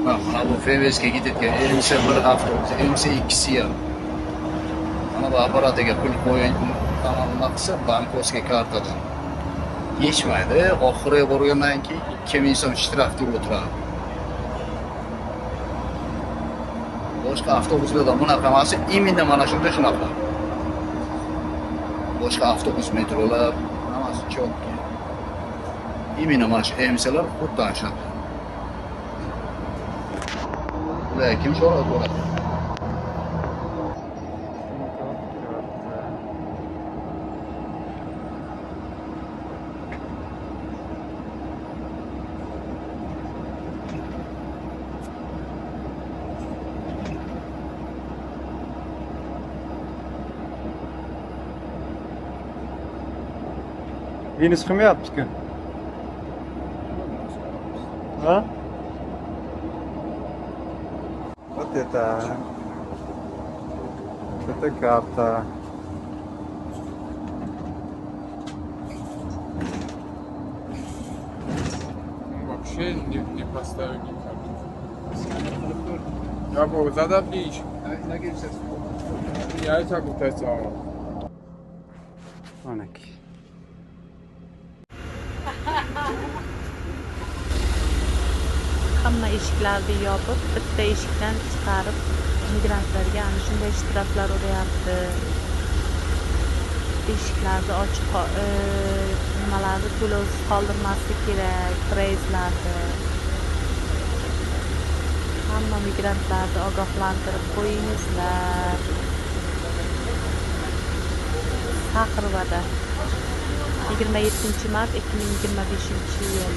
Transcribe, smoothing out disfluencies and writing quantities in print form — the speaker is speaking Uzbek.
Mana bu FVS'ga ketayotgan MC bir avtobus, MC ikkisi ham. Mana bu apparatiga pul qo'ying, anaqa qilsa bankovskiy kartadan. Yechmaydi, oxiriga borgandan keyin 2000 so'm shtraf deb o'tiradi. Boshqa avtobuslarda bunaqa emas, imенно mana shunday shunaqa. Boshqa avtobus, metrolar hammasi chotki. Imенно mana shu MC'lar xuddi shunaqa. Ular kim so'rab bo'ladi? Yeni çıkmayaptı ki. Ha? Вот это. Это карта. Вообще не поставил ни карту. Я бы задавлишь. Я и так вот это. Onak. Hamma eshiklarni yopib, bitta eshikdan chiqarib, migrantlarga ana shunday shtraflar uryapti. Eshiklarni ochiq, nimalarni to'lovsiz qoldirmaslik kerak, preyslarni. Hamma migrantlarni ogohlantirib qo'yingizlar. Saxrvada 27 mart 2025 yil.